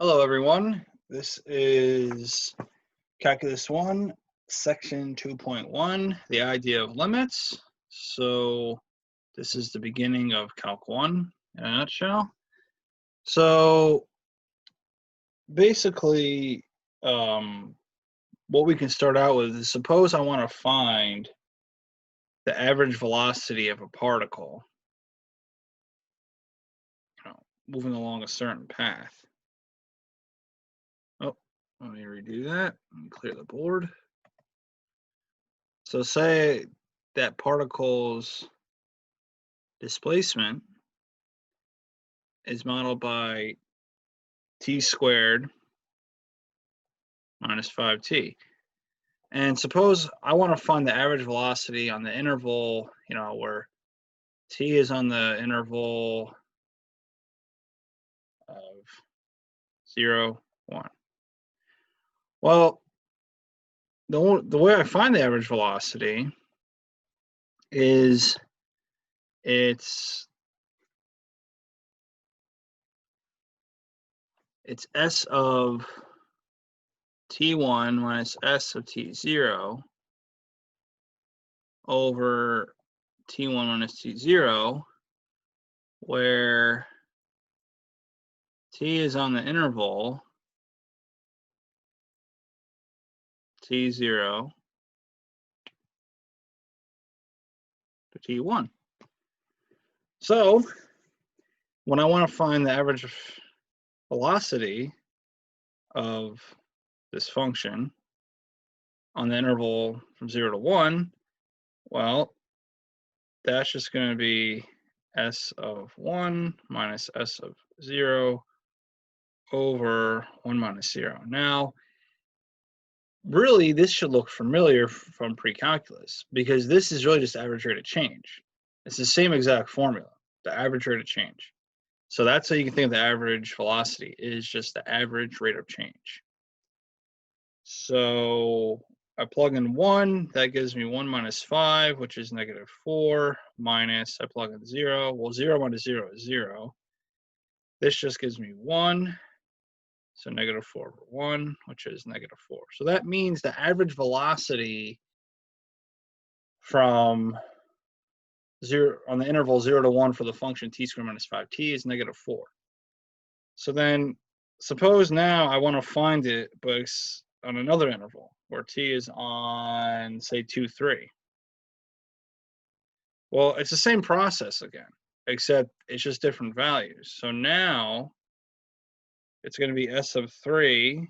Hello, everyone. This is Calculus 1, Section 2.1, the idea of limits. So this is the beginning of Calc 1 in a nutshell. So basically, what we can start out with is suppose I want to find the average velocity of a particle, moving along a certain path. Oh, let me redo that. Let me clear the board. So say that particle's displacement is modeled by t squared minus 5t. And suppose I want to find the average velocity on the interval, where t is on the interval of 0, 1. Well, the way I find the average velocity is it's s of t1 minus s of t0 over t1 minus t0, where t is on the interval t0 to t1. So when I want to find the average velocity of this function on the interval from 0 to 1, well, that's just going to be s of 1 minus s of 0 over 1 minus 0. Now, really, this should look familiar from pre-calculus because this is really just average rate of change. It's the same exact formula, the average rate of change. So that's how you can think of the average velocity, is just the average rate of change. So I plug in 1, that gives me 1 minus 5, which is negative 4, minus, I plug in 0. Well, 0 minus 0 is 0. This just gives me 1. So negative 4 over 1, which is negative 4. So that means the average velocity from 0 on the interval 0 to 1 for the function t squared minus 5t is negative 4. So then suppose now I want to find it, but it's on another interval where t is on, say, 2, 3. Well, it's the same process again, except it's just different values. So now it's going to be s of 3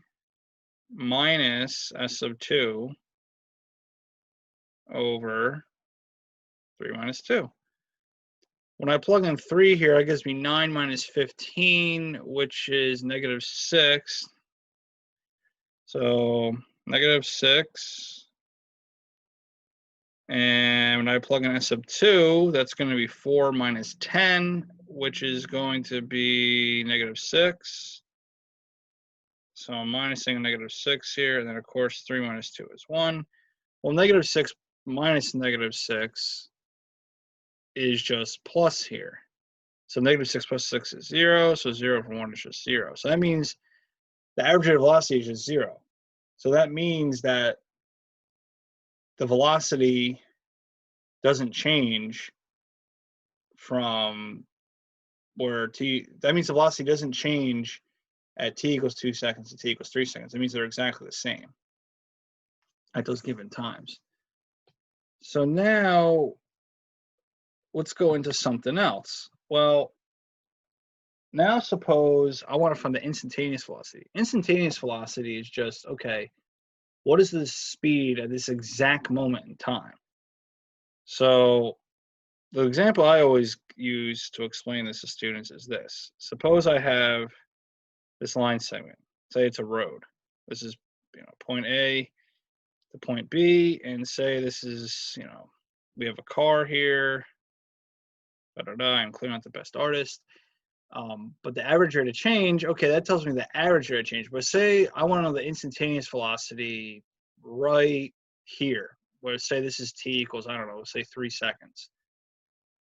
minus s of 2 over 3 minus 2. When I plug in 3 here, it gives me 9 minus 15, which is negative 6. So negative 6. And when I plug in s of 2, that's going to be 4 minus 10, which is going to be negative 6. So I'm minusing negative 6 here. And then, of course, 3 minus 2 is 1. Well, negative 6 minus negative 6 is just plus here. So negative 6 plus 6 is 0. So 0 over 1 is just 0. So that means the average rate of velocity is just 0. So that means that the velocity doesn't change from where t, that means the velocity doesn't change at t equals 2 seconds to t equals 3 seconds. It means they're exactly the same at those given times. So now let's go into something else. Well, now suppose I want to find the instantaneous velocity. Instantaneous velocity is just, okay, what is the speed at this exact moment in time? So the example I always use to explain this to students is this. Suppose I have this line segment. Say it's a road. This is, point A to point B, and say this is, we have a car here. I'm clearly not the best artist. But the average rate of change, okay, that tells me the average rate of change. But say I want to know the instantaneous velocity right here, where say this is t equals, I don't know, say 3 seconds.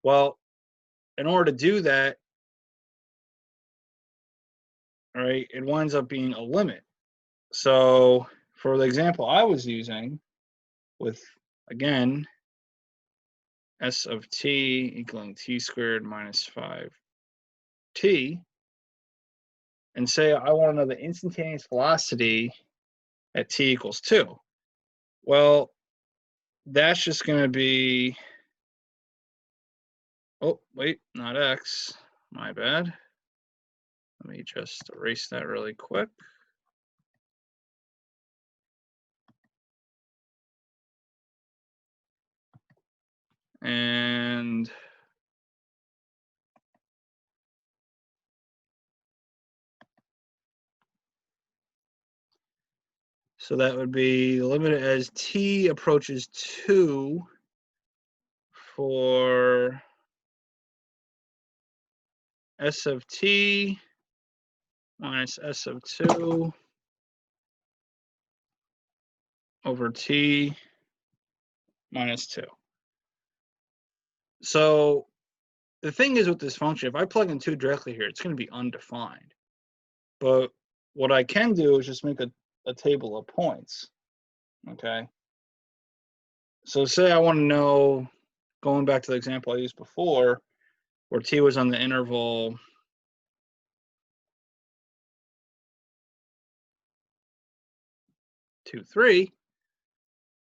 Well, in order to do that, right, it winds up being a limit. So for the example I was using with, again, s of t equaling t squared minus 5t, and say I want to know the instantaneous velocity at t equals 2. Well, that's just going to be, oh, wait, not x, my bad. Let me just erase that really quick. And so that would be limited as t approaches 2 for s of t minus s of 2 over t minus 2. So the thing is with this function, if I plug in 2 directly here, it's going to be undefined. But what I can do is just make a table of points, okay? So say I want to know, going back to the example I used before, where t was on the interval 2, 3,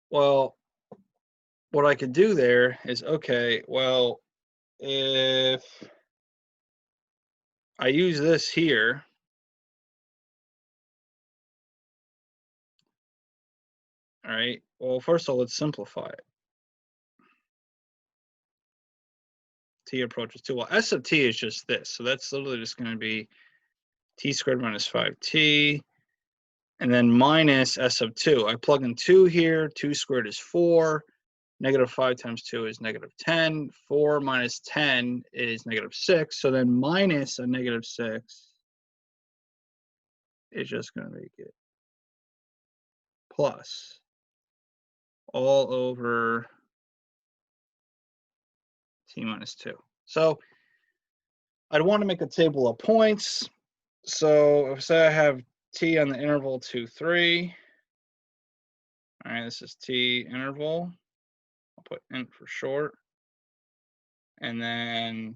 well, what I could do there is, okay, well, if I use this here, all right, well, first of all, let's simplify it. T approaches 2. Well, s of t is just this. So that's literally just going to be t squared minus 5t, and then minus s of 2. I plug in 2 here. 2 squared is 4. Negative 5 times 2 is negative 10. 4 minus 10 is negative 6. So then minus a negative 6 is just going to make it plus all over t minus 2. So I'd want to make a table of points. So if say I have t on the interval 2, 3. All right, this is t interval. I'll put int for short. And then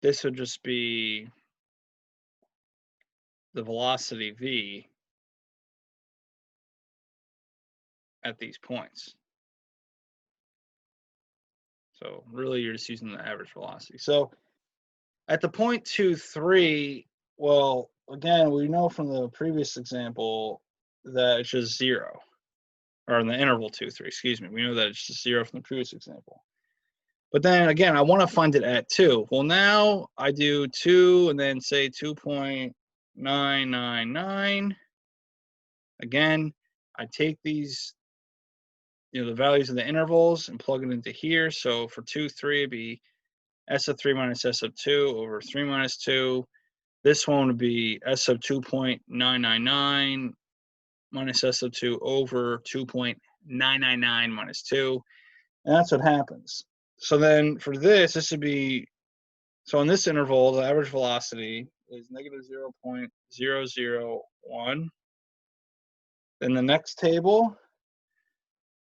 this would just be the velocity v at these points. So really you're just using the average velocity. So at the point 2, 3, well, again, we know from the previous example that it's just 0. Or in the interval 2, 3, excuse me. We know that it's just 0 from the previous example. But then again, I want to find it at 2. Well, now I do 2 and then say 2.999. Again, I take these, the values of the intervals and plug it into here. So for 2, 3, it'd be s of 3 minus s of 2 over 3 minus 2. This one would be s of 2.999 minus s of 2 over 2.999 minus 2. And that's what happens. So then for this would be, so in this interval, the average velocity is negative 0.001. Then the next table,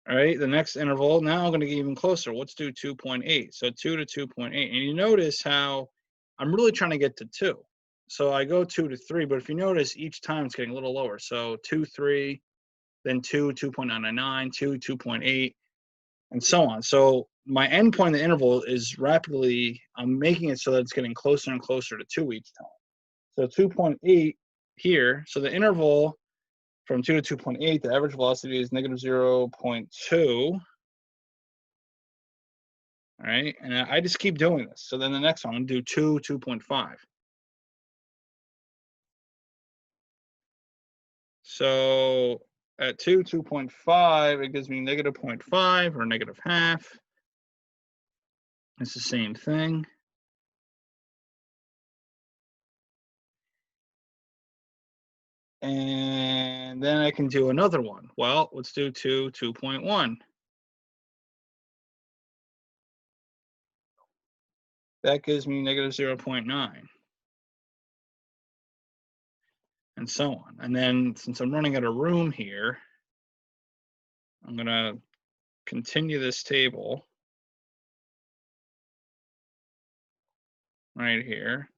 all right, the next interval, now I'm going to get even closer. Let's do 2.8. So 2 to 2.8. And you notice how I'm really trying to get to 2. So I go 2 to 3, but if you notice, each time it's getting a little lower. So 2, 3, then 2, 2.999, 2, 2.8, and so on. So my endpoint in the interval is rapidly, I'm making it so that it's getting closer and closer to 2 each time. So 2.8 here. So the interval from 2 to 2.8, the average velocity is negative 0.2. All right, and I just keep doing this. So then the next one, I'm gonna do 2, 2.5. So at 2, 2.5, it gives me negative 0.5 or negative half. It's the same thing. And then I can do another one. Well, let's do 2, 2.1. That gives me negative 0.9. and so on. And then since I'm running out of room here, I'm going to continue this table right here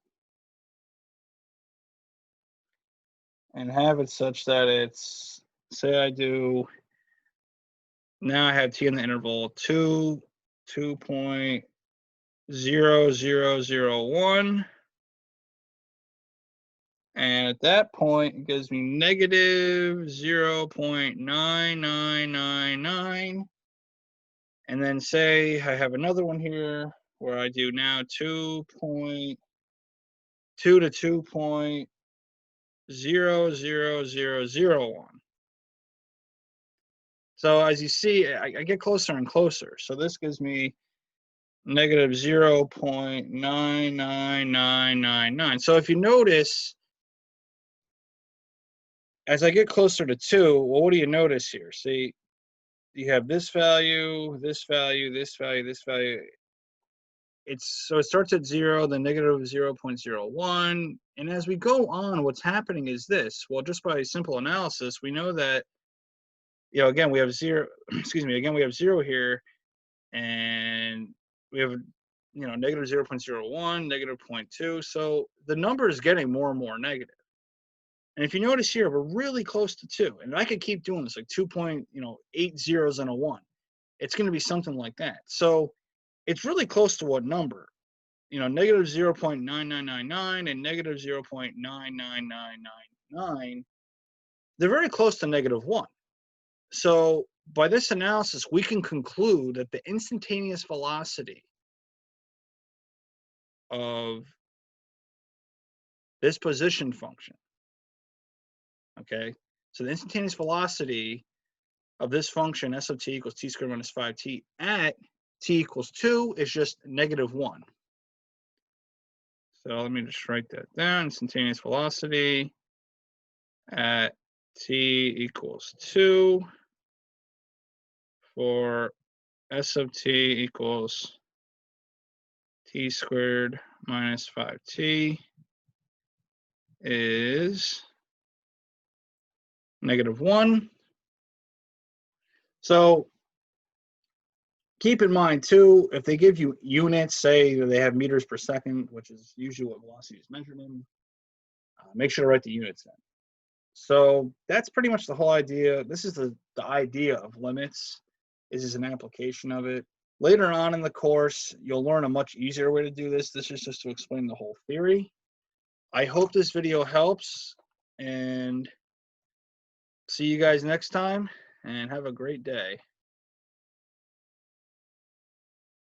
and have it such that it's, say I do, now I have t in the interval 2.0001. And at that point, it gives me negative 0.9999. And then say I have another one here where I do now 2.2 to 2.00001. So as you see, I get closer and closer. So this gives me negative 0.99999. So if you notice, as I get closer to 2, well, what do you notice here? See, you have this value, this value, this value, this value. So it starts at 0, then negative 0.01. And as we go on, what's happening is this. Well, just by simple analysis, we know that, again, we have 0, excuse me, again, we have 0 here, and we have, negative 0.01, negative 0.2. So the number is getting more and more negative. And if you notice here, we're really close to 2. And I could keep doing this, like 2.8 zeros and a 1. It's going to be something like that. So it's really close to what number? Negative 0.9999 and negative 0.99999. They're very close to negative 1. So by this analysis, we can conclude that the instantaneous velocity of this position function, okay, so the instantaneous velocity of this function s of t equals t squared minus 5t at t equals 2 is just negative 1. So let me just write that down. Instantaneous velocity at t equals 2 for s of t equals t squared minus 5t is negative 1. So keep in mind too, if they give you units, say they have meters per second, which is usually what velocity is measured in, make sure to write the units in. So that's pretty much the whole idea. This is the idea of limits. This is an application of it. Later on in the course, you'll learn a much easier way to do this. This is just to explain the whole theory. I hope this video helps, and see you guys next time, and have a great day.